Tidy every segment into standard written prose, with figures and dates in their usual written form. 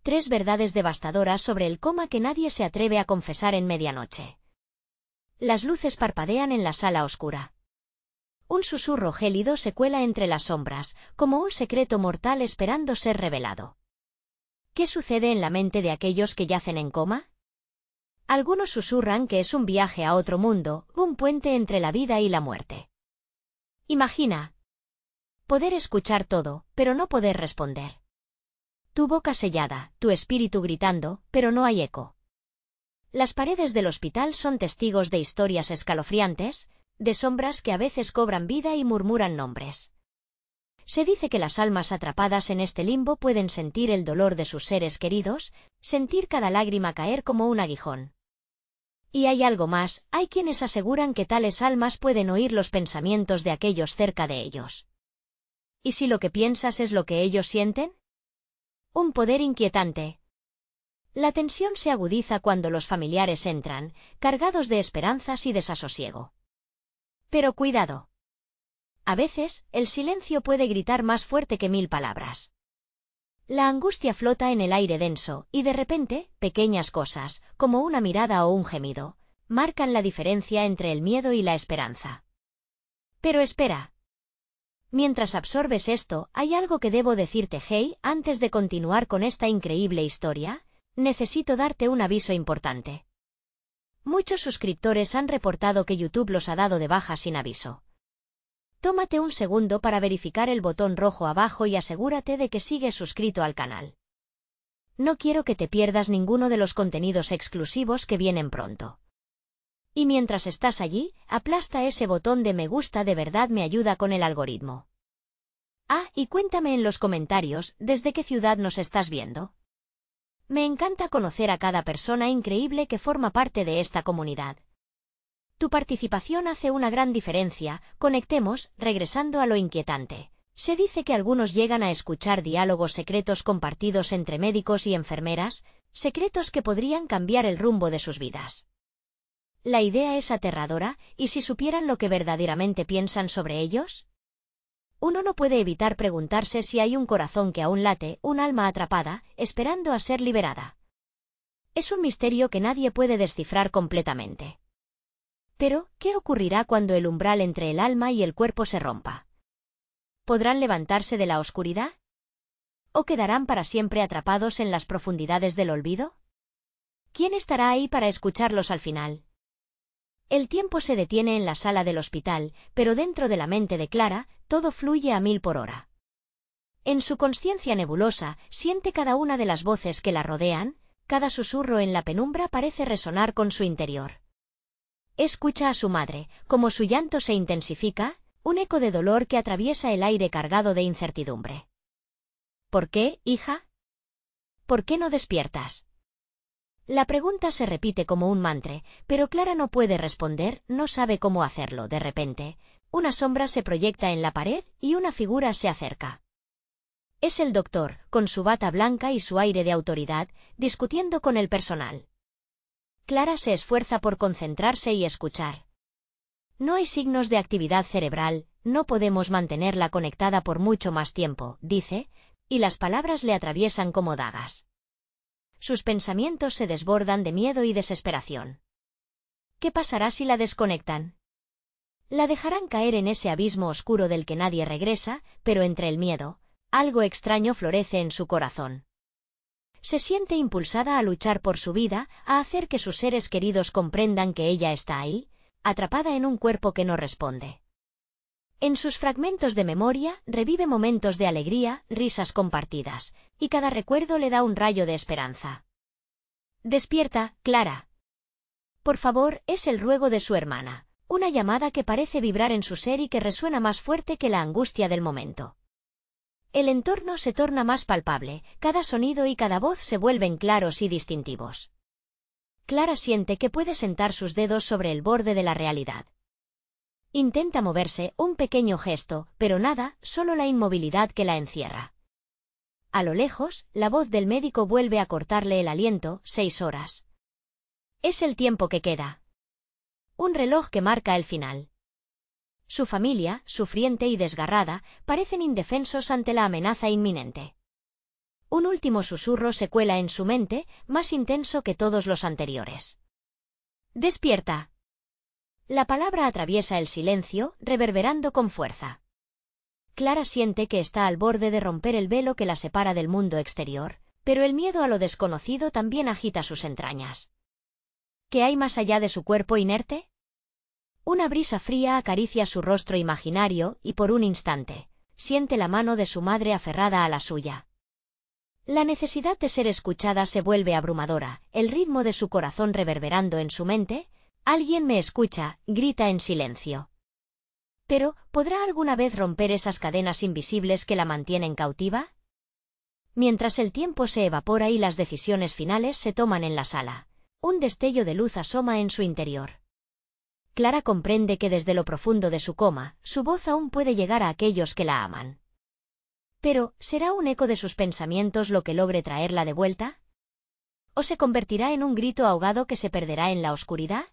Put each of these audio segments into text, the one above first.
3 verdades devastadoras sobre el coma que nadie se atreve a confesar en medianoche. Las luces parpadean en la sala oscura. Un susurro gélido se cuela entre las sombras, como un secreto mortal esperando ser revelado. ¿Qué sucede en la mente de aquellos que yacen en coma? Algunos susurran que es un viaje a otro mundo, un puente entre la vida y la muerte. Imagina poder escuchar todo, pero no poder responder. Tu boca sellada, tu espíritu gritando, pero no hay eco. Las paredes del hospital son testigos de historias escalofriantes, de sombras que a veces cobran vida y murmuran nombres. Se dice que las almas atrapadas en este limbo pueden sentir el dolor de sus seres queridos, sentir cada lágrima caer como un aguijón. Y hay algo más, hay quienes aseguran que tales almas pueden oír los pensamientos de aquellos cerca de ellos. ¿Y si lo que piensas es lo que ellos sienten? Un poder inquietante. La tensión se agudiza cuando los familiares entran, cargados de esperanzas y desasosiego. Pero cuidado. A veces, el silencio puede gritar más fuerte que 1000 palabras. La angustia flota en el aire denso, y de repente, pequeñas cosas, como una mirada o un gemido, marcan la diferencia entre el miedo y la esperanza. Pero espera. Mientras absorbes esto, hay algo que debo decirte. Hey, antes de continuar con esta increíble historia, necesito darte un aviso importante. Muchos suscriptores han reportado que YouTube los ha dado de baja sin aviso. Tómate un segundo para verificar el botón rojo abajo y asegúrate de que sigues suscrito al canal. No quiero que te pierdas ninguno de los contenidos exclusivos que vienen pronto. Y mientras estás allí, aplasta ese botón de me gusta, de verdad me ayuda con el algoritmo. Ah, y cuéntame en los comentarios, ¿desde qué ciudad nos estás viendo? Me encanta conocer a cada persona increíble que forma parte de esta comunidad. Tu participación hace una gran diferencia. Conectemos, regresando a lo inquietante. Se dice que algunos llegan a escuchar diálogos secretos compartidos entre médicos y enfermeras, secretos que podrían cambiar el rumbo de sus vidas. La idea es aterradora, ¿y si supieran lo que verdaderamente piensan sobre ellos? Uno no puede evitar preguntarse si hay un corazón que aún late, un alma atrapada, esperando a ser liberada. Es un misterio que nadie puede descifrar completamente. Pero, ¿qué ocurrirá cuando el umbral entre el alma y el cuerpo se rompa? ¿Podrán levantarse de la oscuridad? ¿O quedarán para siempre atrapados en las profundidades del olvido? ¿Quién estará ahí para escucharlos al final? El tiempo se detiene en la sala del hospital, pero dentro de la mente de Clara, todo fluye a 1000 por hora. En su consciencia nebulosa, siente cada una de las voces que la rodean, cada susurro en la penumbra parece resonar con su interior. Escucha a su madre, como su llanto se intensifica, un eco de dolor que atraviesa el aire cargado de incertidumbre. ¿Por qué, hija? ¿Por qué no despiertas? La pregunta se repite como un mantra, pero Clara no puede responder, no sabe cómo hacerlo. De repente, una sombra se proyecta en la pared y una figura se acerca. Es el doctor, con su bata blanca y su aire de autoridad, discutiendo con el personal. Clara se esfuerza por concentrarse y escuchar. No hay signos de actividad cerebral, no podemos mantenerla conectada por mucho más tiempo, dice, y las palabras le atraviesan como dagas. Sus pensamientos se desbordan de miedo y desesperación. ¿Qué pasará si la desconectan? La dejarán caer en ese abismo oscuro del que nadie regresa, pero entre el miedo, algo extraño florece en su corazón. Se siente impulsada a luchar por su vida, a hacer que sus seres queridos comprendan que ella está ahí, atrapada en un cuerpo que no responde. En sus fragmentos de memoria, revive momentos de alegría, risas compartidas, y cada recuerdo le da un rayo de esperanza. Despierta, Clara. Por favor, es el ruego de su hermana, una llamada que parece vibrar en su ser y que resuena más fuerte que la angustia del momento. El entorno se torna más palpable, cada sonido y cada voz se vuelven claros y distintivos. Clara siente que puede sentar sus dedos sobre el borde de la realidad. Intenta moverse, un pequeño gesto, pero nada, solo la inmovilidad que la encierra. A lo lejos, la voz del médico vuelve a cortarle el aliento, 6 horas. Es el tiempo que queda. Un reloj que marca el final. Su familia, sufriente y desgarrada, parecen indefensos ante la amenaza inminente. Un último susurro se cuela en su mente, más intenso que todos los anteriores. ¡Despierta! La palabra atraviesa el silencio, reverberando con fuerza. Clara siente que está al borde de romper el velo que la separa del mundo exterior, pero el miedo a lo desconocido también agita sus entrañas. ¿Qué hay más allá de su cuerpo inerte? Una brisa fría acaricia su rostro imaginario y por un instante, siente la mano de su madre aferrada a la suya. La necesidad de ser escuchada se vuelve abrumadora, el ritmo de su corazón reverberando en su mente. «Alguien me escucha», grita en silencio. Pero, ¿podrá alguna vez romper esas cadenas invisibles que la mantienen cautiva? Mientras el tiempo se evapora y las decisiones finales se toman en la sala, un destello de luz asoma en su interior. Clara comprende que desde lo profundo de su coma, su voz aún puede llegar a aquellos que la aman. Pero, ¿será un eco de sus pensamientos lo que logre traerla de vuelta? ¿O se convertirá en un grito ahogado que se perderá en la oscuridad?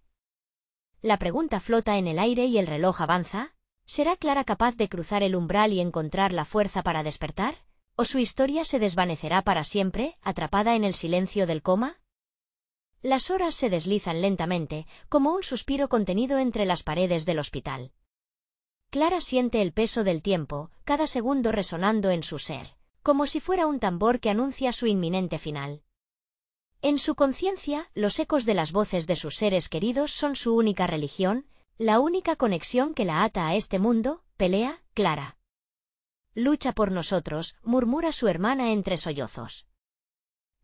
La pregunta flota en el aire y el reloj avanza. ¿Será Clara capaz de cruzar el umbral y encontrar la fuerza para despertar? ¿O su historia se desvanecerá para siempre, atrapada en el silencio del coma? Las horas se deslizan lentamente, como un suspiro contenido entre las paredes del hospital. Clara siente el peso del tiempo, cada segundo resonando en su ser, como si fuera un tambor que anuncia su inminente final. En su conciencia, los ecos de las voces de sus seres queridos son su única religión, la única conexión que la ata a este mundo. Pelea, Clara. Lucha por nosotros, murmura su hermana entre sollozos.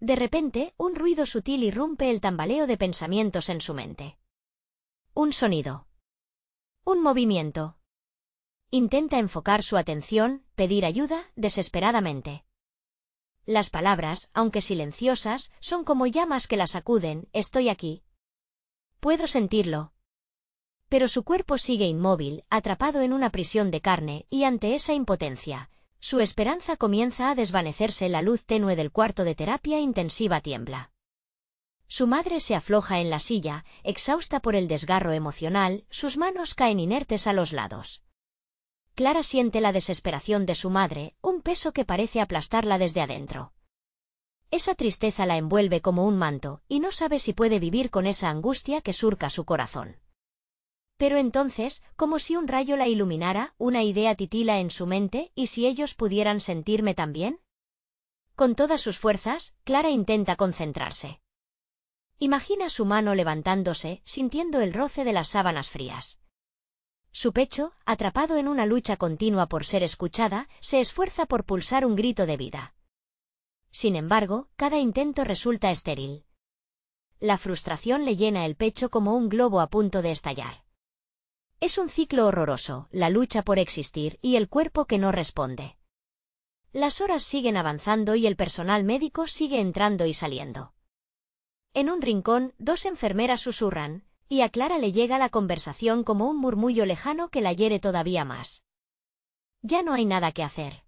De repente, un ruido sutil irrumpe el tambaleo de pensamientos en su mente. Un sonido. Un movimiento. Intenta enfocar su atención, pedir ayuda, desesperadamente. Las palabras, aunque silenciosas, son como llamas que la sacuden. Estoy aquí. Puedo sentirlo. Pero su cuerpo sigue inmóvil, atrapado en una prisión de carne, y ante esa impotencia, su esperanza comienza a desvanecerse. La luz tenue del cuarto de terapia intensiva tiembla. Su madre se afloja en la silla, exhausta por el desgarro emocional, sus manos caen inertes a los lados. Clara siente la desesperación de su madre, un peso que parece aplastarla desde adentro. Esa tristeza la envuelve como un manto, y no sabe si puede vivir con esa angustia que surca su corazón. Pero entonces, como si un rayo la iluminara, una idea titila en su mente. ¿Y si ellos pudieran sentirme también? Con todas sus fuerzas, Clara intenta concentrarse. Imagina su mano levantándose, sintiendo el roce de las sábanas frías. Su pecho, atrapado en una lucha continua por ser escuchada, se esfuerza por pulsar un grito de vida. Sin embargo, cada intento resulta estéril. La frustración le llena el pecho como un globo a punto de estallar. Es un ciclo horroroso, la lucha por existir y el cuerpo que no responde. Las horas siguen avanzando y el personal médico sigue entrando y saliendo. En un rincón, dos enfermeras susurran, y a Clara le llega la conversación como un murmullo lejano que la hiere todavía más. Ya no hay nada que hacer.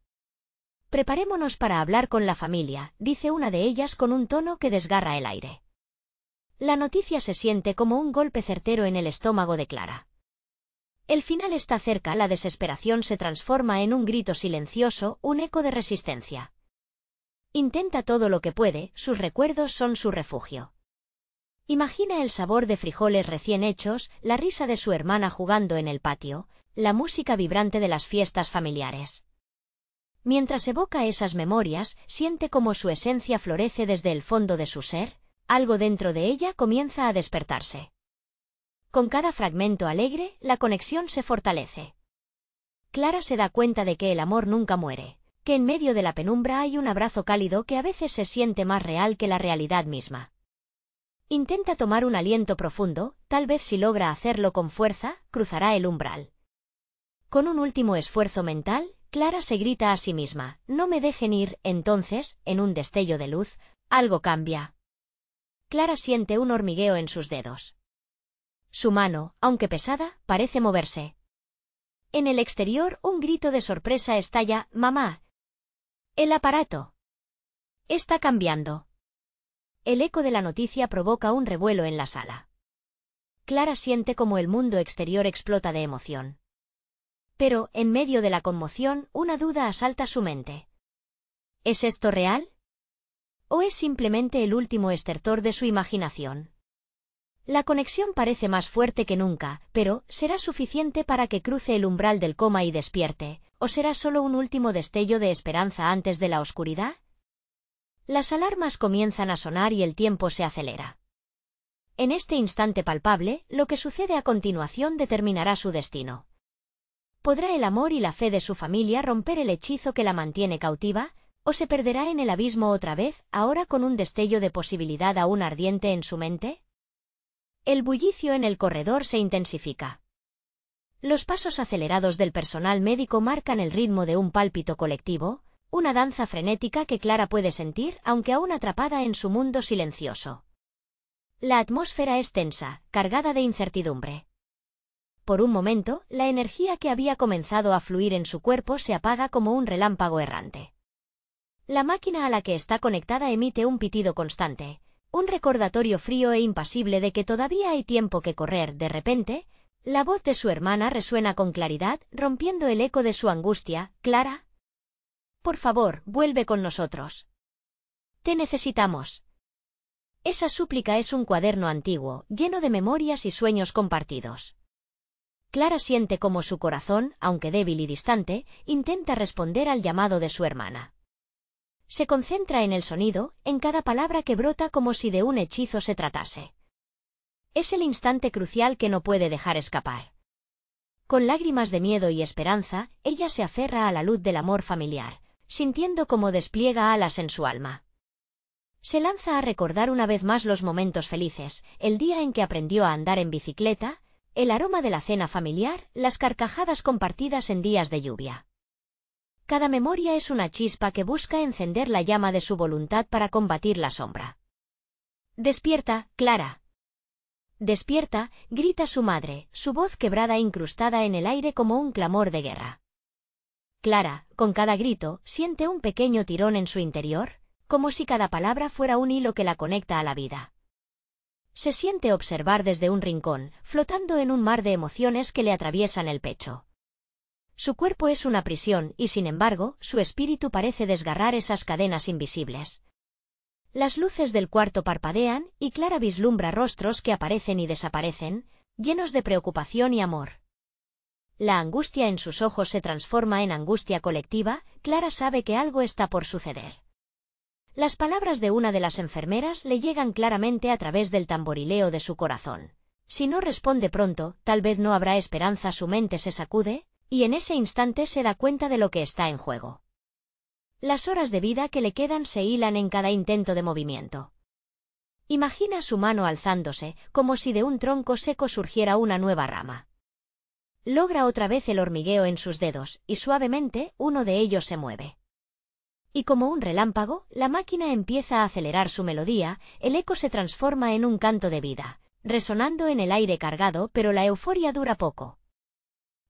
Preparémonos para hablar con la familia, dice una de ellas con un tono que desgarra el aire. La noticia se siente como un golpe certero en el estómago de Clara. El final está cerca, la desesperación se transforma en un grito silencioso, un eco de resistencia. Intenta todo lo que puede, sus recuerdos son su refugio. Imagina el sabor de frijoles recién hechos, la risa de su hermana jugando en el patio, la música vibrante de las fiestas familiares. Mientras evoca esas memorias, siente como su esencia florece desde el fondo de su ser, algo dentro de ella comienza a despertarse. Con cada fragmento alegre, la conexión se fortalece. Clara se da cuenta de que el amor nunca muere, que en medio de la penumbra hay un abrazo cálido que a veces se siente más real que la realidad misma. Intenta tomar un aliento profundo, tal vez si logra hacerlo con fuerza, cruzará el umbral. Con un último esfuerzo mental, Clara se grita a sí misma, no me dejen ir. Entonces, en un destello de luz, algo cambia. Clara siente un hormigueo en sus dedos. Su mano, aunque pesada, parece moverse. En el exterior, un grito de sorpresa estalla, ¡mamá! El aparato está cambiando. El eco de la noticia provoca un revuelo en la sala. Clara siente como el mundo exterior explota de emoción. Pero, en medio de la conmoción, una duda asalta su mente. ¿Es esto real? ¿O es simplemente el último estertor de su imaginación? La conexión parece más fuerte que nunca, pero ¿será suficiente para que cruce el umbral del coma y despierte? ¿O será solo un último destello de esperanza antes de la oscuridad? Las alarmas comienzan a sonar y el tiempo se acelera. En este instante palpable, lo que sucede a continuación determinará su destino. ¿Podrá el amor y la fe de su familia romper el hechizo que la mantiene cautiva? ¿O se perderá en el abismo otra vez, ahora con un destello de posibilidad aún ardiente en su mente? El bullicio en el corredor se intensifica. Los pasos acelerados del personal médico marcan el ritmo de un pálpito colectivo, una danza frenética que Clara puede sentir aunque aún atrapada en su mundo silencioso. La atmósfera es tensa, cargada de incertidumbre. Por un momento, la energía que había comenzado a fluir en su cuerpo se apaga como un relámpago errante. La máquina a la que está conectada emite un pitido constante, un recordatorio frío e impasible de que todavía hay tiempo que correr. De repente, la voz de su hermana resuena con claridad, rompiendo el eco de su angustia. «Clara, por favor, vuelve con nosotros. Te necesitamos». Esa súplica es un cuaderno antiguo, lleno de memorias y sueños compartidos. Clara siente como su corazón, aunque débil y distante, intenta responder al llamado de su hermana. Se concentra en el sonido, en cada palabra que brota como si de un hechizo se tratase. Es el instante crucial que no puede dejar escapar. Con lágrimas de miedo y esperanza, ella se aferra a la luz del amor familiar, sintiendo cómo despliega alas en su alma. Se lanza a recordar una vez más los momentos felices, el día en que aprendió a andar en bicicleta, el aroma de la cena familiar, las carcajadas compartidas en días de lluvia. Cada memoria es una chispa que busca encender la llama de su voluntad para combatir la sombra. «Despierta, Clara». «Despierta», grita su madre, su voz quebrada e incrustada en el aire como un clamor de guerra. Clara, con cada grito, siente un pequeño tirón en su interior, como si cada palabra fuera un hilo que la conecta a la vida. Se siente observar desde un rincón, flotando en un mar de emociones que le atraviesan el pecho. Su cuerpo es una prisión y, sin embargo, su espíritu parece desgarrar esas cadenas invisibles. Las luces del cuarto parpadean y Clara vislumbra rostros que aparecen y desaparecen, llenos de preocupación y amor. La angustia en sus ojos se transforma en angustia colectiva. Clara sabe que algo está por suceder. Las palabras de una de las enfermeras le llegan claramente a través del tamborileo de su corazón. Si no responde pronto, tal vez no habrá esperanza. Su mente se sacude, y en ese instante se da cuenta de lo que está en juego. Las horas de vida que le quedan se hilan en cada intento de movimiento. Imagina su mano alzándose, como si de un tronco seco surgiera una nueva rama. Logra otra vez el hormigueo en sus dedos, y suavemente, uno de ellos se mueve. Y como un relámpago, la máquina empieza a acelerar su melodía, el eco se transforma en un canto de vida, resonando en el aire cargado, pero la euforia dura poco.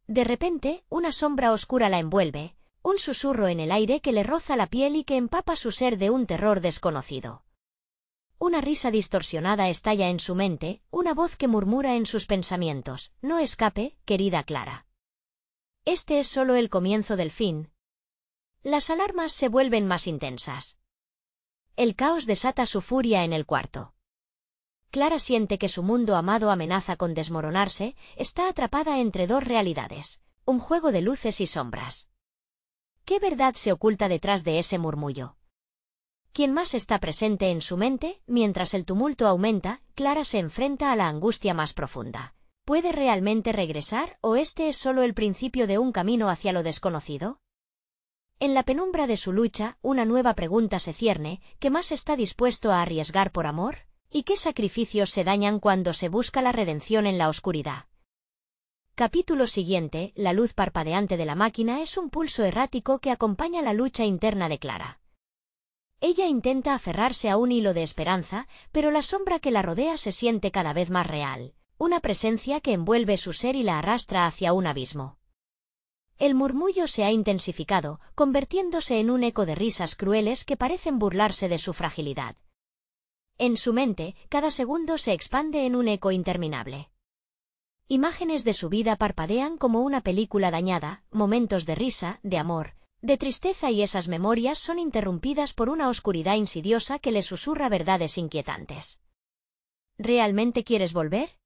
De repente, una sombra oscura la envuelve, un susurro en el aire que le roza la piel y que empapa su ser de un terror desconocido. Una risa distorsionada estalla en su mente, una voz que murmura en sus pensamientos: «No escape, querida Clara. Este es solo el comienzo del fin». Las alarmas se vuelven más intensas. El caos desata su furia en el cuarto. Clara siente que su mundo amado amenaza con desmoronarse, está atrapada entre dos realidades, un juego de luces y sombras. ¿Qué verdad se oculta detrás de ese murmullo? ¿Quién más está presente en su mente? Mientras el tumulto aumenta, Clara se enfrenta a la angustia más profunda. ¿Puede realmente regresar o este es solo el principio de un camino hacia lo desconocido? En la penumbra de su lucha, una nueva pregunta se cierne: ¿qué más está dispuesto a arriesgar por amor? ¿Y qué sacrificios se dañan cuando se busca la redención en la oscuridad? Capítulo siguiente. La luz parpadeante de la máquina es un pulso errático que acompaña la lucha interna de Clara. Ella intenta aferrarse a un hilo de esperanza, pero la sombra que la rodea se siente cada vez más real, una presencia que envuelve su ser y la arrastra hacia un abismo. El murmullo se ha intensificado, convirtiéndose en un eco de risas crueles que parecen burlarse de su fragilidad. En su mente, cada segundo se expande en un eco interminable. Imágenes de su vida parpadean como una película dañada, momentos de risa, de amor, de tristeza y esas memorias son interrumpidas por una oscuridad insidiosa que le susurra verdades inquietantes. ¿Realmente quieres volver?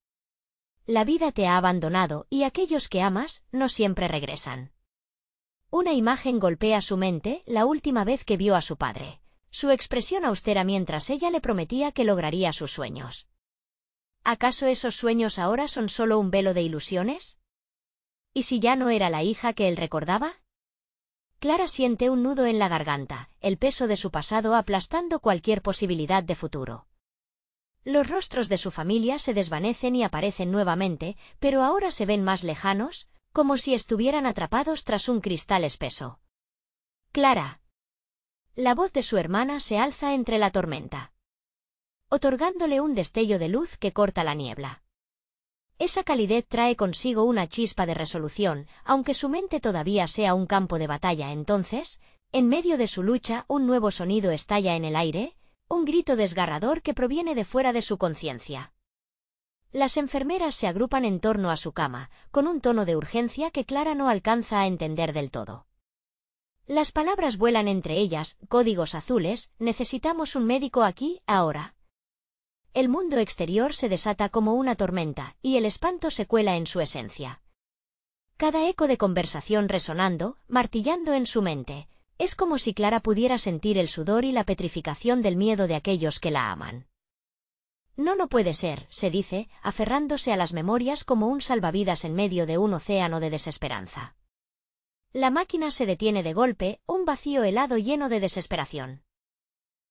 La vida te ha abandonado y aquellos que amas no siempre regresan. Una imagen golpea su mente, la última vez que vio a su padre. Su expresión austera mientras ella le prometía que lograría sus sueños. ¿Acaso esos sueños ahora son solo un velo de ilusiones? ¿Y si ya no era la hija que él recordaba? Clara siente un nudo en la garganta, el peso de su pasado aplastando cualquier posibilidad de futuro. Los rostros de su familia se desvanecen y aparecen nuevamente, pero ahora se ven más lejanos, como si estuvieran atrapados tras un cristal espeso. Clara. La voz de su hermana se alza entre la tormenta, otorgándole un destello de luz que corta la niebla. Esa calidez trae consigo una chispa de resolución, aunque su mente todavía sea un campo de batalla. Entonces, en medio de su lucha, un nuevo sonido estalla en el aire, un grito desgarrador que proviene de fuera de su conciencia. Las enfermeras se agrupan en torno a su cama, con un tono de urgencia que Clara no alcanza a entender del todo. Las palabras vuelan entre ellas, códigos azules: necesitamos un médico aquí, ahora. El mundo exterior se desata como una tormenta, y el espanto se cuela en su esencia. Cada eco de conversación resonando, martillando en su mente, es como si Clara pudiera sentir el sudor y la petrificación del miedo de aquellos que la aman. No puede ser, se dice, aferrándose a las memorias como un salvavidas en medio de un océano de desesperanza. La máquina se detiene de golpe, un vacío helado lleno de desesperación.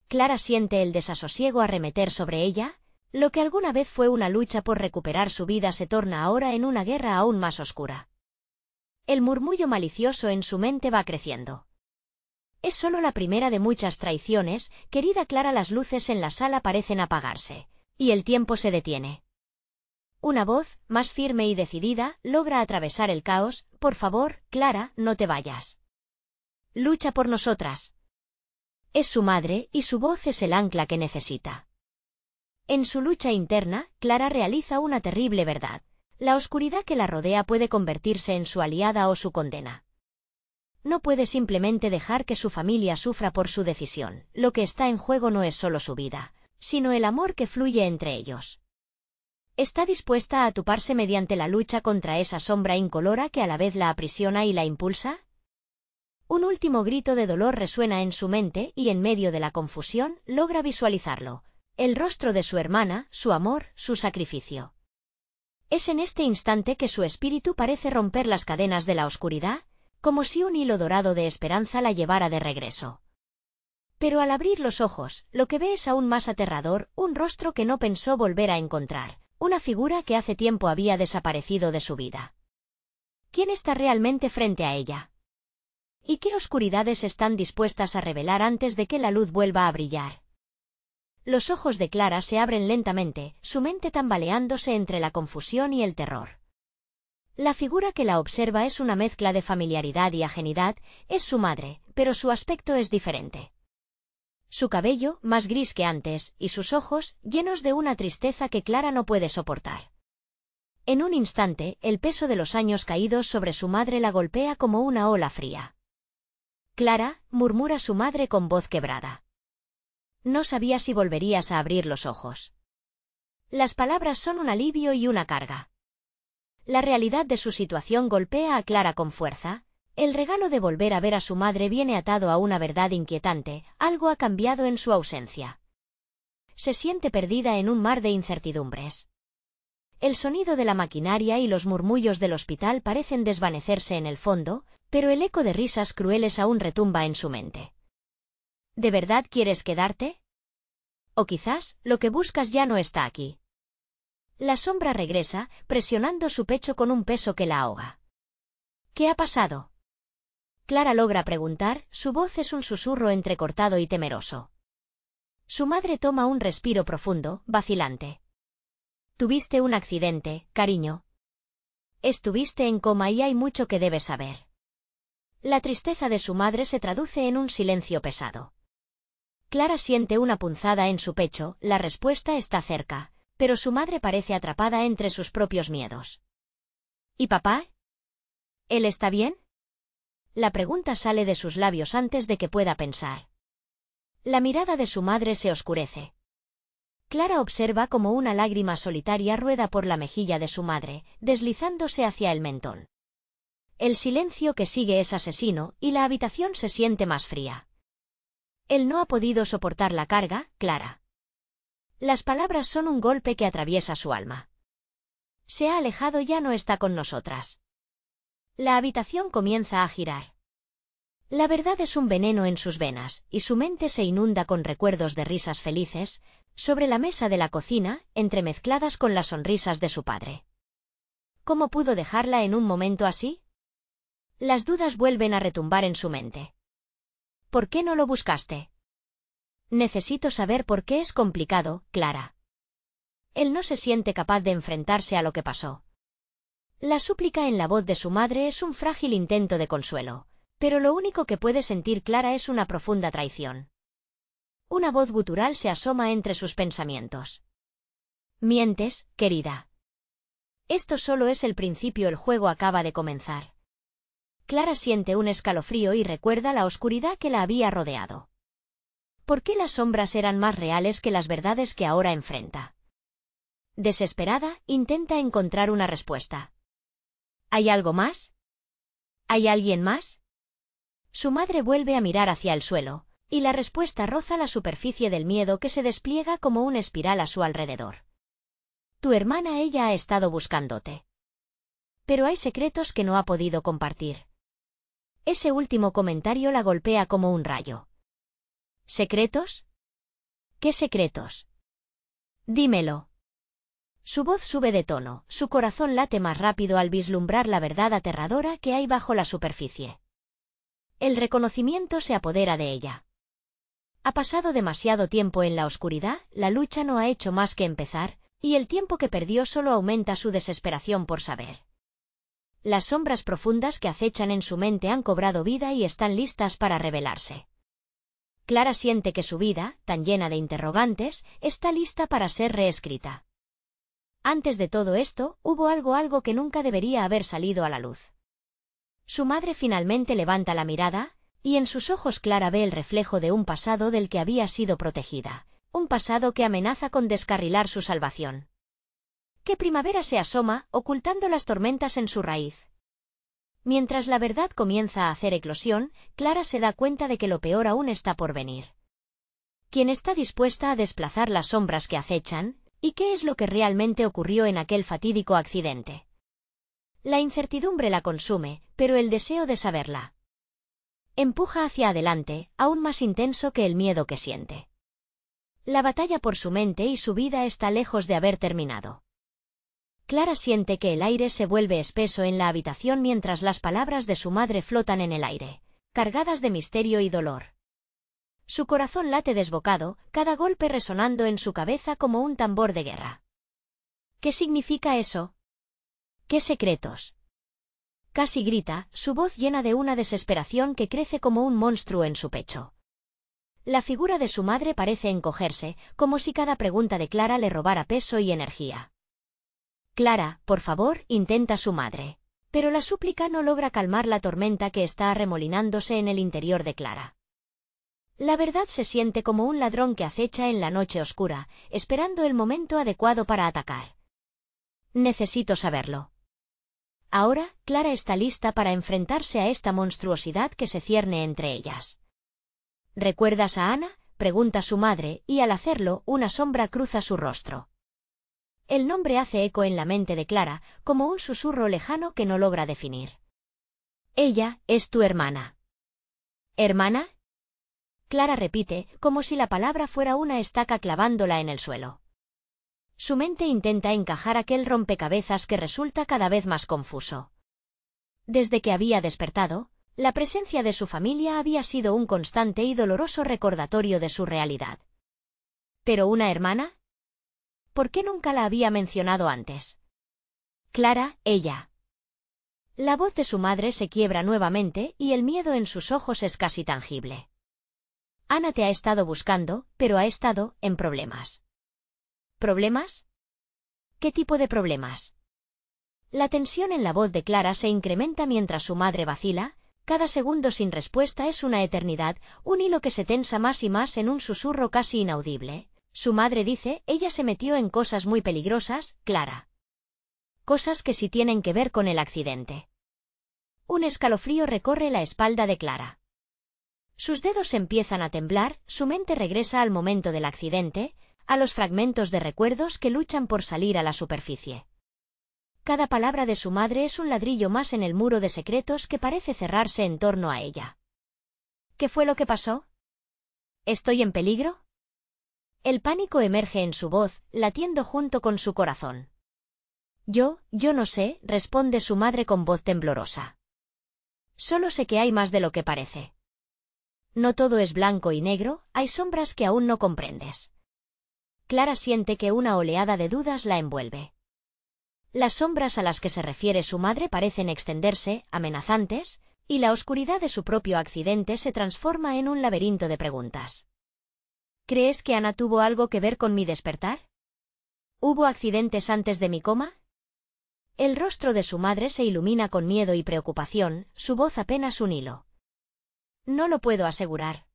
Clara siente el desasosiego arremeter sobre ella, lo que alguna vez fue una lucha por recuperar su vida se torna ahora en una guerra aún más oscura. El murmullo malicioso en su mente va creciendo. Es solo la primera de muchas traiciones, querida Clara. Las luces en la sala parecen apagarse, y el tiempo se detiene. Una voz, más firme y decidida, logra atravesar el caos: por favor, Clara, no te vayas. Lucha por nosotras. Es su madre, y su voz es el ancla que necesita. En su lucha interna, Clara realiza una terrible verdad: la oscuridad que la rodea puede convertirse en su aliada o su condena. No puede simplemente dejar que su familia sufra por su decisión. Lo que está en juego no es solo su vida, sino el amor que fluye entre ellos. Está dispuesta a tuparse mediante la lucha contra esa sombra incolora que a la vez la aprisiona y la impulsa. Un último grito de dolor resuena en su mente y en medio de la confusión logra visualizarlo: el rostro de su hermana, su amor, su sacrificio. Es en este instante que su espíritu parece romper las cadenas de la oscuridad, como si un hilo dorado de esperanza la llevara de regreso. Pero al abrir los ojos, lo que ve es aún más aterrador: un rostro que no pensó volver a encontrar, una figura que hace tiempo había desaparecido de su vida. ¿Quién está realmente frente a ella? ¿Y qué oscuridades están dispuestas a revelar antes de que la luz vuelva a brillar? Los ojos de Clara se abren lentamente, su mente tambaleándose entre la confusión y el terror. La figura que la observa es una mezcla de familiaridad y ajenidad. Es su madre, pero su aspecto es diferente. Su cabello, más gris que antes, y sus ojos, llenos de una tristeza que Clara no puede soportar. En un instante, el peso de los años caídos sobre su madre la golpea como una ola fría. Clara, murmura su madre con voz quebrada. No sabía si volverías a abrir los ojos. Las palabras son un alivio y una carga. La realidad de su situación golpea a Clara con fuerza. El regalo de volver a ver a su madre viene atado a una verdad inquietante: algo ha cambiado en su ausencia. Se siente perdida en un mar de incertidumbres. El sonido de la maquinaria y los murmullos del hospital parecen desvanecerse en el fondo, pero el eco de risas crueles aún retumba en su mente. ¿De verdad quieres quedarte? O quizás, lo que buscas ya no está aquí. La sombra regresa, presionando su pecho con un peso que la ahoga. ¿Qué ha pasado? Clara logra preguntar, su voz es un susurro entrecortado y temeroso. Su madre toma un respiro profundo, vacilante. Tuviste un accidente, cariño. Estuviste en coma y hay mucho que debes saber. La tristeza de su madre se traduce en un silencio pesado. Clara siente una punzada en su pecho: la respuesta está cerca, pero su madre parece atrapada entre sus propios miedos. ¿Y papá? ¿Él está bien? La pregunta sale de sus labios antes de que pueda pensar. La mirada de su madre se oscurece. Clara observa cómo una lágrima solitaria rueda por la mejilla de su madre, deslizándose hacia el mentón. El silencio que sigue es asesino y la habitación se siente más fría. Él no ha podido soportar la carga, Clara. Las palabras son un golpe que atraviesa su alma. Se ha alejado, ya no está con nosotras. La habitación comienza a girar. La verdad es un veneno en sus venas, y su mente se inunda con recuerdos de risas felices, sobre la mesa de la cocina, entremezcladas con las sonrisas de su padre. ¿Cómo pudo dejarla en un momento así? Las dudas vuelven a retumbar en su mente. ¿Por qué no lo buscaste? Necesito saber por qué es complicado, Clara. Él no se siente capaz de enfrentarse a lo que pasó. La súplica en la voz de su madre es un frágil intento de consuelo, pero lo único que puede sentir Clara es una profunda traición. Una voz gutural se asoma entre sus pensamientos. Mientes, querida. Esto solo es el principio, el juego acaba de comenzar. Clara siente un escalofrío y recuerda la oscuridad que la había rodeado. ¿Por qué las sombras eran más reales que las verdades que ahora enfrenta? Desesperada, intenta encontrar una respuesta. ¿Hay algo más? ¿Hay alguien más? Su madre vuelve a mirar hacia el suelo, y la respuesta roza la superficie del miedo que se despliega como una espiral a su alrededor. Tu hermana, ella ha estado buscándote. Pero hay secretos que no ha podido compartir. Ese último comentario la golpea como un rayo. ¿Secretos? ¿Qué secretos? Dímelo. Su voz sube de tono, su corazón late más rápido al vislumbrar la verdad aterradora que hay bajo la superficie. El reconocimiento se apodera de ella. Ha pasado demasiado tiempo en la oscuridad, la lucha no ha hecho más que empezar, y el tiempo que perdió solo aumenta su desesperación por saber. Las sombras profundas que acechan en su mente han cobrado vida y están listas para revelarse. Clara siente que su vida, tan llena de interrogantes, está lista para ser reescrita. Antes de todo esto, hubo algo que nunca debería haber salido a la luz. Su madre finalmente levanta la mirada, y en sus ojos Clara ve el reflejo de un pasado del que había sido protegida, un pasado que amenaza con descarrilar su salvación. ¿Qué primavera se asoma, ocultando las tormentas en su raíz? Mientras la verdad comienza a hacer eclosión, Clara se da cuenta de que lo peor aún está por venir. ¿Quién está dispuesta a desplazar las sombras que acechan? ¿Y qué es lo que realmente ocurrió en aquel fatídico accidente? La incertidumbre la consume, pero el deseo de saberla empuja hacia adelante, aún más intenso que el miedo que siente. La batalla por su mente y su vida está lejos de haber terminado. Clara siente que el aire se vuelve espeso en la habitación mientras las palabras de su madre flotan en el aire, cargadas de misterio y dolor. Su corazón late desbocado, cada golpe resonando en su cabeza como un tambor de guerra. ¿Qué significa eso? ¿Qué secretos? Casi grita, su voz llena de una desesperación que crece como un monstruo en su pecho. La figura de su madre parece encogerse, como si cada pregunta de Clara le robara peso y energía. Clara, por favor, intenta su madre. Pero la súplica no logra calmar la tormenta que está arremolinándose en el interior de Clara. La verdad se siente como un ladrón que acecha en la noche oscura, esperando el momento adecuado para atacar. Necesito saberlo. Ahora, Clara está lista para enfrentarse a esta monstruosidad que se cierne entre ellas. ¿Recuerdas a Ana?, pregunta su madre, y al hacerlo, una sombra cruza su rostro. El nombre hace eco en la mente de Clara, como un susurro lejano que no logra definir. Ella es tu hermana. ¿Hermana? Clara repite, como si la palabra fuera una estaca clavándola en el suelo. Su mente intenta encajar aquel rompecabezas que resulta cada vez más confuso. Desde que había despertado, la presencia de su familia había sido un constante y doloroso recordatorio de su realidad. ¿Pero una hermana? ¿Por qué nunca la había mencionado antes? Clara, ella. La voz de su madre se quiebra nuevamente y el miedo en sus ojos es casi tangible. Ana te ha estado buscando, pero ha estado en problemas. ¿Problemas? ¿Qué tipo de problemas? La tensión en la voz de Clara se incrementa mientras su madre vacila, Cada segundo sin respuesta es una eternidad, un hilo que se tensa más y más en un susurro casi inaudible. Su madre dice, ella se metió en cosas muy peligrosas, Clara. Cosas que sí tienen que ver con el accidente. Un escalofrío recorre la espalda de Clara. Sus dedos empiezan a temblar, su mente regresa al momento del accidente, a los fragmentos de recuerdos que luchan por salir a la superficie. Cada palabra de su madre es un ladrillo más en el muro de secretos que parece cerrarse en torno a ella. ¿Qué fue lo que pasó? ¿Estoy en peligro? El pánico emerge en su voz, latiendo junto con su corazón. Yo no sé, responde su madre con voz temblorosa. Solo sé que hay más de lo que parece. No todo es blanco y negro, hay sombras que aún no comprendes. Clara siente que una oleada de dudas la envuelve. Las sombras a las que se refiere su madre parecen extenderse, amenazantes, y la oscuridad de su propio accidente se transforma en un laberinto de preguntas. ¿Crees que Ana tuvo algo que ver con mi despertar? ¿Hubo accidentes antes de mi coma? El rostro de su madre se ilumina con miedo y preocupación, su voz apenas un hilo. No lo puedo asegurar.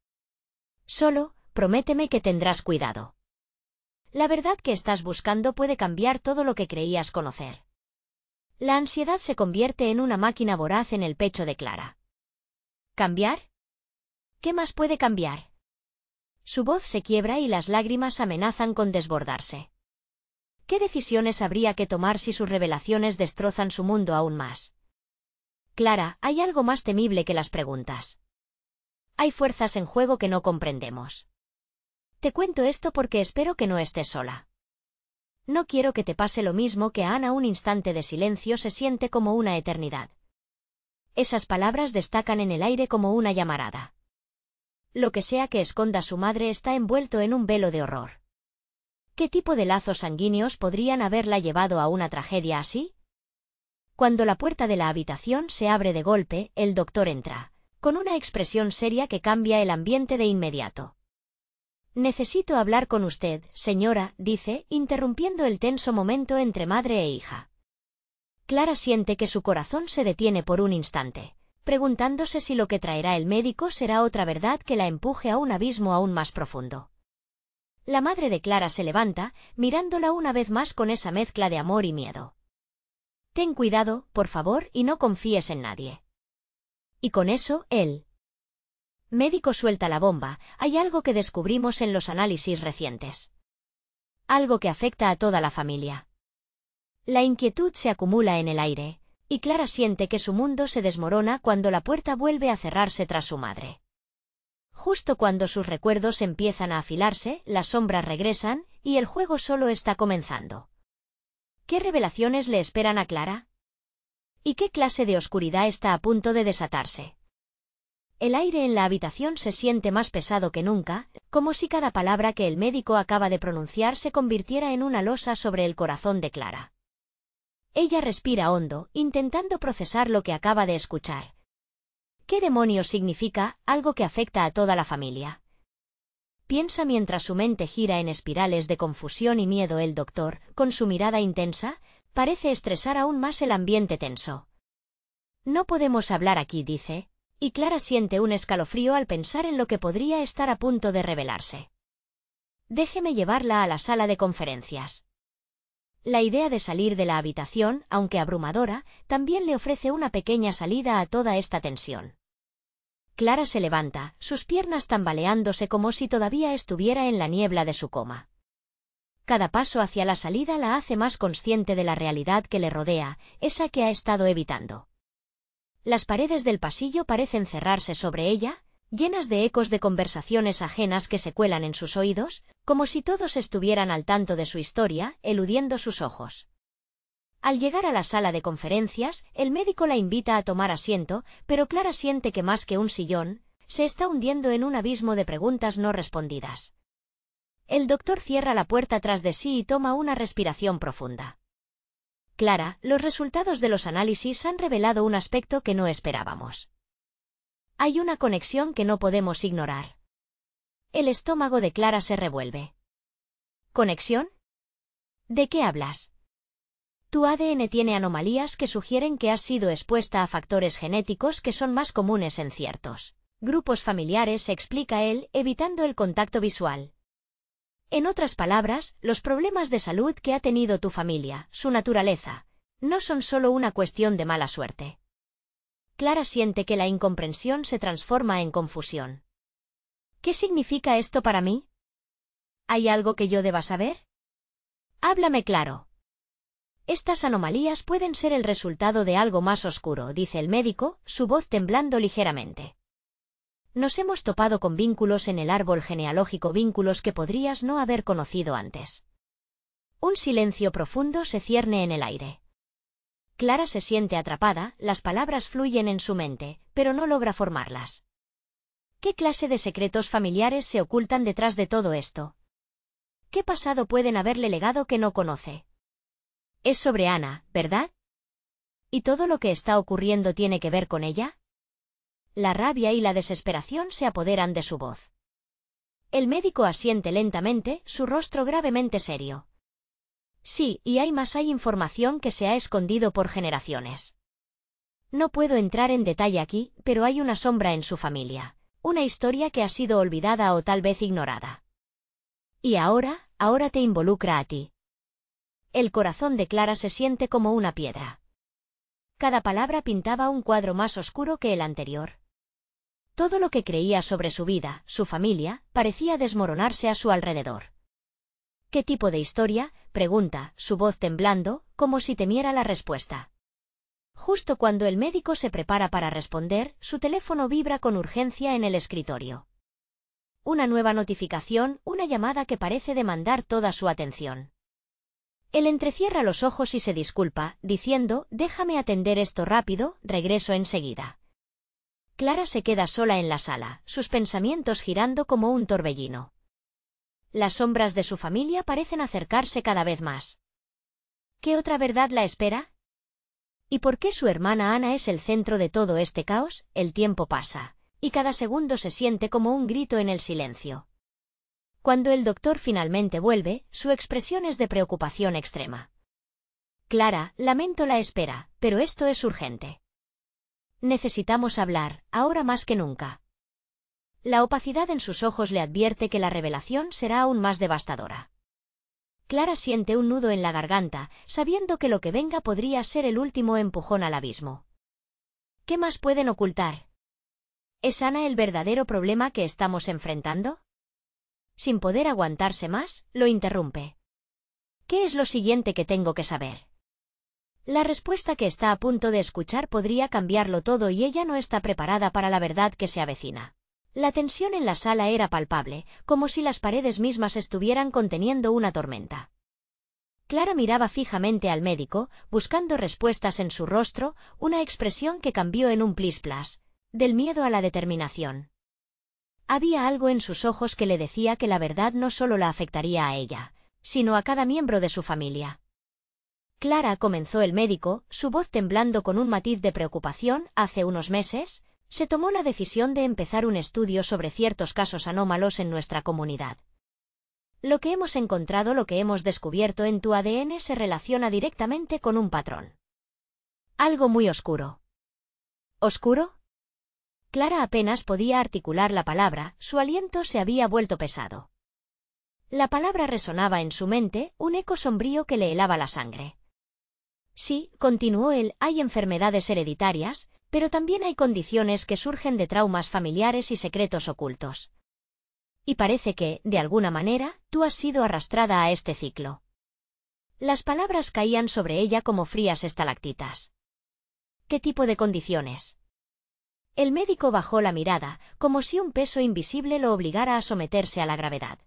Solo, prométeme que tendrás cuidado. La verdad que estás buscando puede cambiar todo lo que creías conocer. La ansiedad se convierte en una máquina voraz en el pecho de Clara. ¿Cambiar? ¿Qué más puede cambiar? Su voz se quiebra y las lágrimas amenazan con desbordarse. ¿Qué decisiones habría que tomar si sus revelaciones destrozan su mundo aún más? Clara, hay algo más temible que las preguntas. Hay fuerzas en juego que no comprendemos. Te cuento esto porque espero que no estés sola. No quiero que te pase lo mismo que a Ana. Un instante de silencio se siente como una eternidad. Esas palabras destacan en el aire como una llamarada. Lo que sea que esconda su madre está envuelto en un velo de horror. ¿Qué tipo de lazos sanguíneos podrían haberla llevado a una tragedia así? Cuando la puerta de la habitación se abre de golpe, el doctor entra, con una expresión seria que cambia el ambiente de inmediato. Necesito hablar con usted, señora, dice, interrumpiendo el tenso momento entre madre e hija. Clara siente que su corazón se detiene por un instante, preguntándose si lo que traerá el médico será otra verdad que la empuje a un abismo aún más profundo. La madre de Clara se levanta, mirándola una vez más con esa mezcla de amor y miedo. Ten cuidado, por favor, y no confíes en nadie. Y con eso, él. Médico suelta la bomba, hay algo que descubrimos en los análisis recientes. Algo que afecta a toda la familia. La inquietud se acumula en el aire, y Clara siente que su mundo se desmorona cuando la puerta vuelve a cerrarse tras su madre. Justo cuando sus recuerdos empiezan a afilarse, las sombras regresan, y el juego solo está comenzando. ¿Qué revelaciones le esperan a Clara? ¿Y qué clase de oscuridad está a punto de desatarse? El aire en la habitación se siente más pesado que nunca, como si cada palabra que el médico acaba de pronunciar se convirtiera en una losa sobre el corazón de Clara. Ella respira hondo, intentando procesar lo que acaba de escuchar. ¿Qué demonios significa algo que afecta a toda la familia? Piensa mientras su mente gira en espirales de confusión y miedo. El doctor, con su mirada intensa, parece estresar aún más el ambiente tenso. No podemos hablar aquí, dice, y Clara siente un escalofrío al pensar en lo que podría estar a punto de revelarse. Déjeme llevarla a la sala de conferencias. La idea de salir de la habitación, aunque abrumadora, también le ofrece una pequeña salida a toda esta tensión. Clara se levanta, sus piernas tambaleándose como si todavía estuviera en la niebla de su coma. Cada paso hacia la salida la hace más consciente de la realidad que le rodea, esa que ha estado evitando. Las paredes del pasillo parecen cerrarse sobre ella, llenas de ecos de conversaciones ajenas que se cuelan en sus oídos, como si todos estuvieran al tanto de su historia, eludiendo sus ojos. Al llegar a la sala de conferencias, el médico la invita a tomar asiento, pero Clara siente que más que un sillón, se está hundiendo en un abismo de preguntas no respondidas. El doctor cierra la puerta tras de sí y toma una respiración profunda. Clara, los resultados de los análisis han revelado un aspecto que no esperábamos. Hay una conexión que no podemos ignorar. El estómago de Clara se revuelve. ¿Conexión? ¿De qué hablas? Tu ADN tiene anomalías que sugieren que has sido expuesta a factores genéticos que son más comunes en ciertos grupos familiares, explica él, evitando el contacto visual. En otras palabras, los problemas de salud que ha tenido tu familia, su naturaleza, no son solo una cuestión de mala suerte. Clara siente que la incomprensión se transforma en confusión. ¿Qué significa esto para mí? ¿Hay algo que yo deba saber? Háblame claro. Estas anomalías pueden ser el resultado de algo más oscuro, dice el médico, su voz temblando ligeramente. Nos hemos topado con vínculos en el árbol genealógico, vínculos que podrías no haber conocido antes. Un silencio profundo se cierne en el aire. Clara se siente atrapada, las palabras fluyen en su mente, pero no logra formarlas. ¿Qué clase de secretos familiares se ocultan detrás de todo esto? ¿Qué pasado pueden haberle legado que no conoce? Es sobre Ana, ¿verdad? ¿Y todo lo que está ocurriendo tiene que ver con ella? La rabia y la desesperación se apoderan de su voz. El médico asiente lentamente, su rostro gravemente serio. Sí, y hay información que se ha escondido por generaciones. No puedo entrar en detalle aquí, pero hay una sombra en su familia, una historia que ha sido olvidada o tal vez ignorada. Y ahora te involucra a ti. El corazón de Clara se siente como una piedra. Cada palabra pintaba un cuadro más oscuro que el anterior. Todo lo que creía sobre su vida, su familia, parecía desmoronarse a su alrededor. ¿Qué tipo de historia?, pregunta, su voz temblando, como si temiera la respuesta. Justo cuando el médico se prepara para responder, su teléfono vibra con urgencia en el escritorio. Una nueva notificación, una llamada que parece demandar toda su atención. Él entrecierra los ojos y se disculpa, diciendo, déjame atender esto rápido, regreso enseguida. Clara se queda sola en la sala, sus pensamientos girando como un torbellino. Las sombras de su familia parecen acercarse cada vez más. ¿Qué otra verdad la espera? ¿Y por qué su hermana Ana es el centro de todo este caos? El tiempo pasa, y cada segundo se siente como un grito en el silencio. Cuando el doctor finalmente vuelve, su expresión es de preocupación extrema. Clara, lamento la espera, pero esto es urgente. Necesitamos hablar, ahora más que nunca. La opacidad en sus ojos le advierte que la revelación será aún más devastadora. Clara siente un nudo en la garganta, sabiendo que lo que venga podría ser el último empujón al abismo. ¿Qué más pueden ocultar? ¿Es Ana el verdadero problema que estamos enfrentando? Sin poder aguantarse más, lo interrumpe. ¿Qué es lo siguiente que tengo que saber? La respuesta que está a punto de escuchar podría cambiarlo todo y ella no está preparada para la verdad que se avecina. La tensión en la sala era palpable, como si las paredes mismas estuvieran conteniendo una tormenta. Clara miraba fijamente al médico, buscando respuestas en su rostro, una expresión que cambió en un plis-plas, del miedo a la determinación. Había algo en sus ojos que le decía que la verdad no solo la afectaría a ella, sino a cada miembro de su familia. Clara, comenzó el médico, su voz temblando con un matiz de preocupación, hace unos meses, se tomó la decisión de empezar un estudio sobre ciertos casos anómalos en nuestra comunidad. Lo que hemos encontrado, lo que hemos descubierto en tu ADN se relaciona directamente con un patrón. Algo muy oscuro. ¿Oscuro? Clara apenas podía articular la palabra, su aliento se había vuelto pesado. La palabra resonaba en su mente, un eco sombrío que le helaba la sangre. Sí, continuó él, hay enfermedades hereditarias, pero también hay condiciones que surgen de traumas familiares y secretos ocultos. Y parece que, de alguna manera, tú has sido arrastrada a este ciclo. Las palabras caían sobre ella como frías estalactitas. ¿Qué tipo de condiciones? El médico bajó la mirada, como si un peso invisible lo obligara a someterse a la gravedad.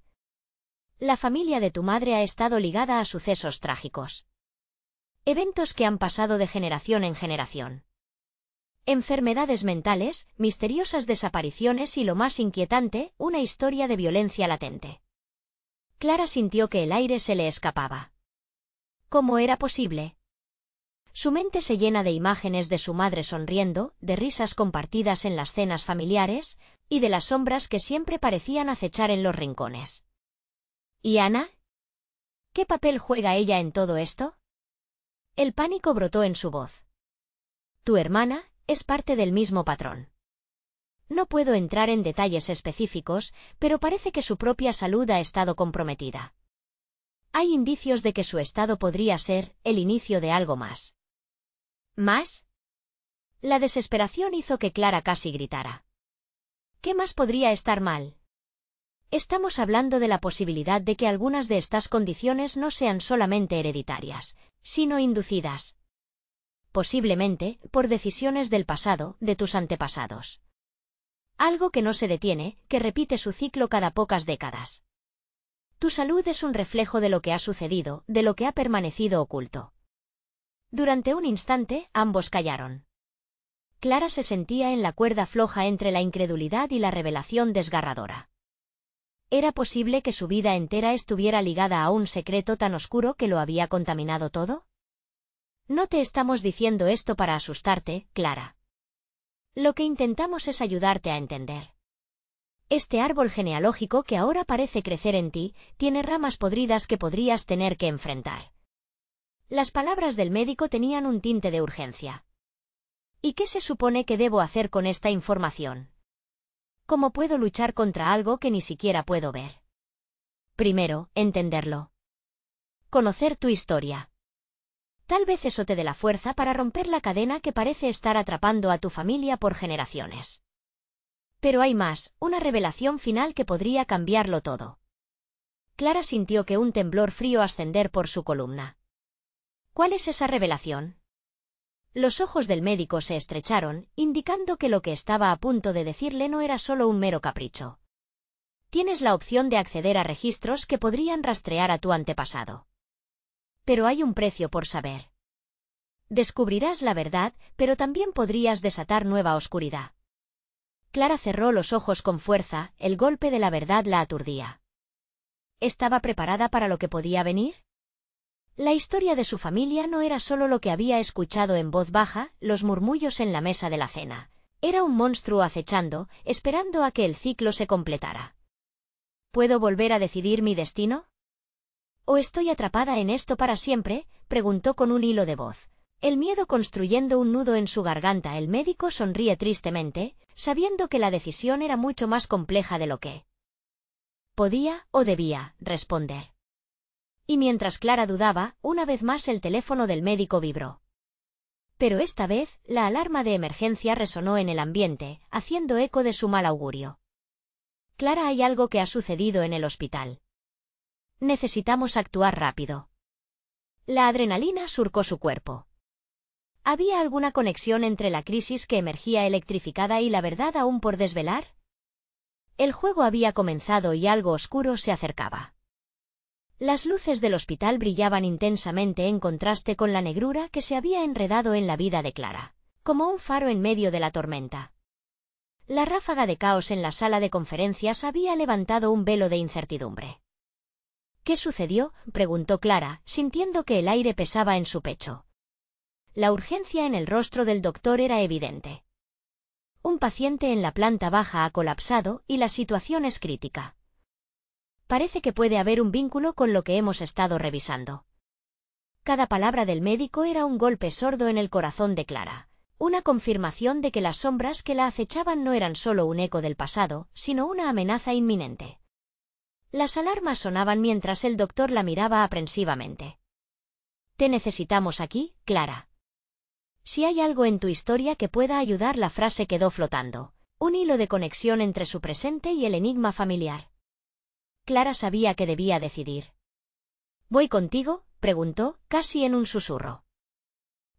La familia de tu madre ha estado ligada a sucesos trágicos. Eventos que han pasado de generación en generación. Enfermedades mentales, misteriosas desapariciones y lo más inquietante, una historia de violencia latente. Clara sintió que el aire se le escapaba. ¿Cómo era posible? Su mente se llena de imágenes de su madre sonriendo, de risas compartidas en las cenas familiares, y de las sombras que siempre parecían acechar en los rincones. ¿Y Ana? ¿Qué papel juega ella en todo esto? El pánico brotó en su voz. Tu hermana es parte del mismo patrón. No puedo entrar en detalles específicos, pero parece que su propia salud ha estado comprometida. Hay indicios de que su estado podría ser el inicio de algo más. ¿Más? La desesperación hizo que Clara casi gritara. ¿Qué más podría estar mal? Estamos hablando de la posibilidad de que algunas de estas condiciones no sean solamente hereditarias, sino inducidas. Posiblemente, por decisiones del pasado, de tus antepasados. Algo que no se detiene, que repite su ciclo cada pocas décadas. Tu salud es un reflejo de lo que ha sucedido, de lo que ha permanecido oculto. Durante un instante, ambos callaron. Clara se sentía en la cuerda floja entre la incredulidad y la revelación desgarradora. ¿Era posible que su vida entera estuviera ligada a un secreto tan oscuro que lo había contaminado todo? No te estamos diciendo esto para asustarte, Clara. Lo que intentamos es ayudarte a entender. Este árbol genealógico que ahora parece crecer en ti, tiene ramas podridas que podrías tener que enfrentar. Las palabras del médico tenían un tinte de urgencia. ¿Y qué se supone que debo hacer con esta información? ¿Cómo puedo luchar contra algo que ni siquiera puedo ver? Primero, entenderlo. Conocer tu historia. Tal vez eso te dé la fuerza para romper la cadena que parece estar atrapando a tu familia por generaciones. Pero hay más, una revelación final que podría cambiarlo todo. Clara sintió que un temblor frío ascender por su columna. ¿Cuál es esa revelación? Los ojos del médico se estrecharon, indicando que lo que estaba a punto de decirle no era solo un mero capricho. Tienes la opción de acceder a registros que podrían rastrear a tu antepasado. Pero hay un precio por saber. Descubrirás la verdad, pero también podrías desatar nueva oscuridad. Clara cerró los ojos con fuerza, el golpe de la verdad la aturdía. ¿Estaba preparada para lo que podía venir? La historia de su familia no era solo lo que había escuchado en voz baja, los murmullos en la mesa de la cena. Era un monstruo acechando, esperando a que el ciclo se completara. ¿Puedo volver a decidir mi destino? ¿O estoy atrapada en esto para siempre?, preguntó con un hilo de voz. El miedo construyendo un nudo en su garganta. El médico sonríe tristemente, sabiendo que la decisión era mucho más compleja de lo que podía o debía responder. Y mientras Clara dudaba, una vez más el teléfono del médico vibró. Pero esta vez, la alarma de emergencia resonó en el ambiente, haciendo eco de su mal augurio. Clara, hay algo que ha sucedido en el hospital. Necesitamos actuar rápido. La adrenalina surcó su cuerpo. ¿Había alguna conexión entre la crisis que emergía electrificada y la verdad aún por desvelar? El juego había comenzado y algo oscuro se acercaba. Las luces del hospital brillaban intensamente en contraste con la negrura que se había enredado en la vida de Clara, como un faro en medio de la tormenta. La ráfaga de caos en la sala de conferencias había levantado un velo de incertidumbre. ¿Qué sucedió?, preguntó Clara, sintiendo que el aire pesaba en su pecho. La urgencia en el rostro del doctor era evidente. Un paciente en la planta baja ha colapsado y la situación es crítica. Parece que puede haber un vínculo con lo que hemos estado revisando. Cada palabra del médico era un golpe sordo en el corazón de Clara, una confirmación de que las sombras que la acechaban no eran solo un eco del pasado, sino una amenaza inminente. Las alarmas sonaban mientras el doctor la miraba aprensivamente. Te necesitamos aquí, Clara. Si hay algo en tu historia que pueda ayudar. La frase quedó flotando, un hilo de conexión entre su presente y el enigma familiar. Clara sabía que debía decidir. ¿Voy contigo?, preguntó, casi en un susurro.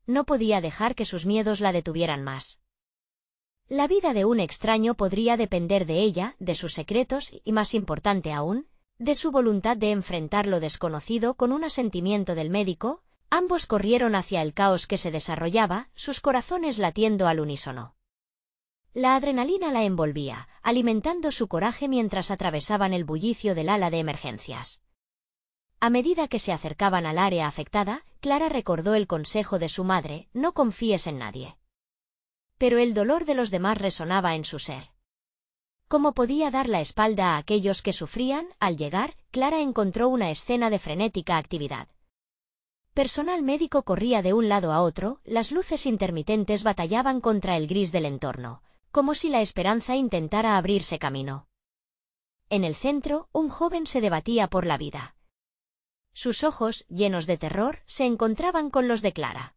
No podía dejar que sus miedos la detuvieran más. La vida de un extraño podría depender de ella, de sus secretos y, más importante aún, de su voluntad de enfrentar lo desconocido. Con un asentimiento del médico, ambos corrieron hacia el caos que se desarrollaba, sus corazones latiendo al unísono. La adrenalina la envolvía, alimentando su coraje mientras atravesaban el bullicio del ala de emergencias. A medida que se acercaban al área afectada, Clara recordó el consejo de su madre: no confíes en nadie. Pero el dolor de los demás resonaba en su ser. ¿Cómo podía dar la espalda a aquellos que sufrían? Al llegar, Clara encontró una escena de frenética actividad. Personal médico corría de un lado a otro, las luces intermitentes batallaban contra el gris del entorno, como si la esperanza intentara abrirse camino. En el centro, un joven se debatía por la vida. Sus ojos, llenos de terror, se encontraban con los de Clara.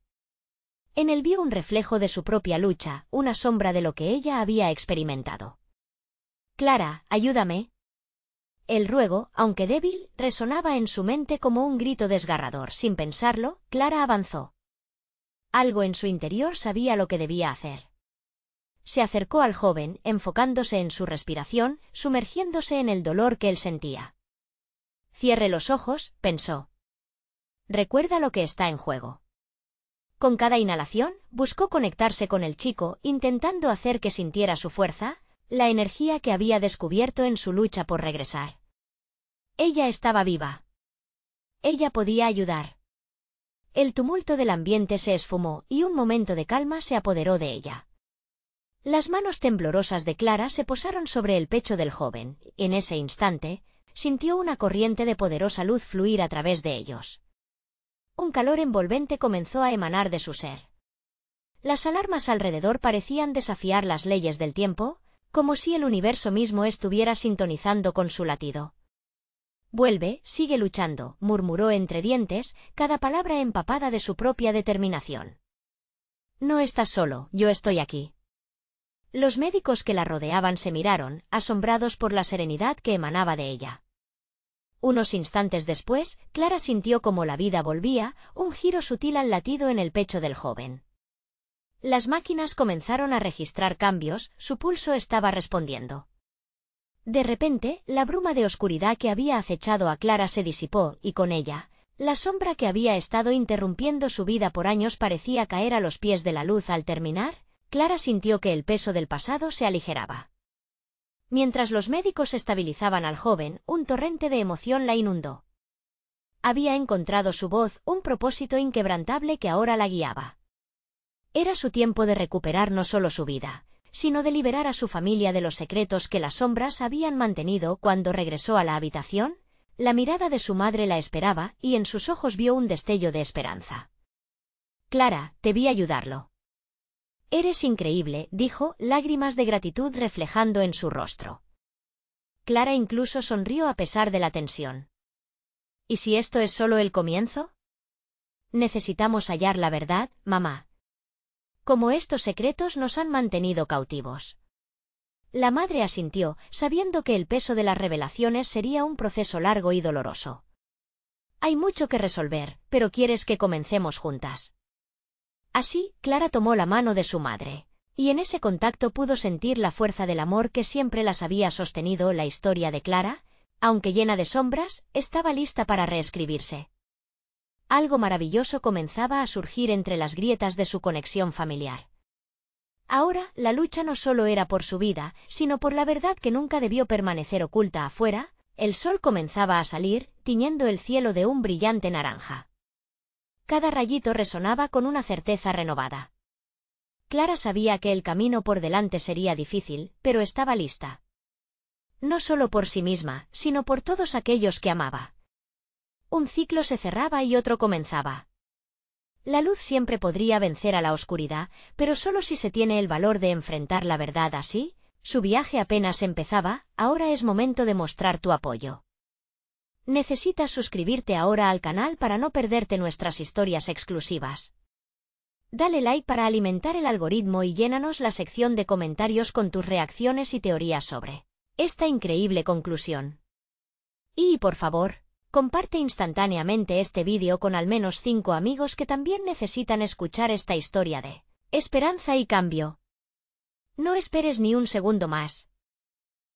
En él vio un reflejo de su propia lucha, una sombra de lo que ella había experimentado. «Clara, ayúdame». El ruego, aunque débil, resonaba en su mente como un grito desgarrador. Sin pensarlo, Clara avanzó. Algo en su interior sabía lo que debía hacer. Se acercó al joven, enfocándose en su respiración, sumergiéndose en el dolor que él sentía. «Cierre los ojos», pensó. «Recuerda lo que está en juego». Con cada inhalación, buscó conectarse con el chico, intentando hacer que sintiera su fuerza, la energía que había descubierto en su lucha por regresar. Ella estaba viva. Ella podía ayudar. El tumulto del ambiente se esfumó y un momento de calma se apoderó de ella. Las manos temblorosas de Clara se posaron sobre el pecho del joven. En ese instante, sintió una corriente de poderosa luz fluir a través de ellos. Un calor envolvente comenzó a emanar de su ser. Las alarmas alrededor parecían desafiar las leyes del tiempo, como si el universo mismo estuviera sintonizando con su latido. «Vuelve, sigue luchando», murmuró entre dientes, cada palabra empapada de su propia determinación. «No estás solo, yo estoy aquí». Los médicos que la rodeaban se miraron, asombrados por la serenidad que emanaba de ella. Unos instantes después, Clara sintió como la vida volvía, un giro sutil al latido en el pecho del joven. Las máquinas comenzaron a registrar cambios, su pulso estaba respondiendo. De repente, la bruma de oscuridad que había acechado a Clara se disipó, y con ella, la sombra que había estado interrumpiendo su vida por años parecía caer a los pies de la luz. Al terminar, Clara sintió que el peso del pasado se aligeraba. Mientras los médicos estabilizaban al joven, un torrente de emoción la inundó. Había encontrado su voz, un propósito inquebrantable que ahora la guiaba. Era su tiempo de recuperar no solo su vida, sino de liberar a su familia de los secretos que las sombras habían mantenido. Cuando regresó a la habitación, la mirada de su madre la esperaba y en sus ojos vio un destello de esperanza. «Clara, te vi ayudarlo». «Eres increíble», dijo, lágrimas de gratitud reflejando en su rostro. Clara incluso sonrió a pesar de la tensión. «¿Y si esto es solo el comienzo? Necesitamos hallar la verdad, mamá. Como estos secretos nos han mantenido cautivos». La madre asintió, sabiendo que el peso de las revelaciones sería un proceso largo y doloroso. «Hay mucho que resolver, pero ¿quieres que comencemos juntas?». Así, Clara tomó la mano de su madre, y en ese contacto pudo sentir la fuerza del amor que siempre las había sostenido. La historia de Clara, aunque llena de sombras, estaba lista para reescribirse. Algo maravilloso comenzaba a surgir entre las grietas de su conexión familiar. Ahora, la lucha no solo era por su vida, sino por la verdad que nunca debió permanecer oculta afuera. El sol comenzaba a salir, tiñendo el cielo de un brillante naranja. Cada rayito resonaba con una certeza renovada. Clara sabía que el camino por delante sería difícil, pero estaba lista. No solo por sí misma, sino por todos aquellos que amaba. Un ciclo se cerraba y otro comenzaba. La luz siempre podría vencer a la oscuridad, pero solo si se tiene el valor de enfrentar la verdad. Así, su viaje apenas empezaba. Ahora es momento de mostrar tu apoyo. Necesitas suscribirte ahora al canal para no perderte nuestras historias exclusivas. Dale like para alimentar el algoritmo y llénanos la sección de comentarios con tus reacciones y teorías sobre esta increíble conclusión. Y, por favor, comparte instantáneamente este vídeo con al menos 5 amigos que también necesitan escuchar esta historia de esperanza y cambio. No esperes ni un segundo más.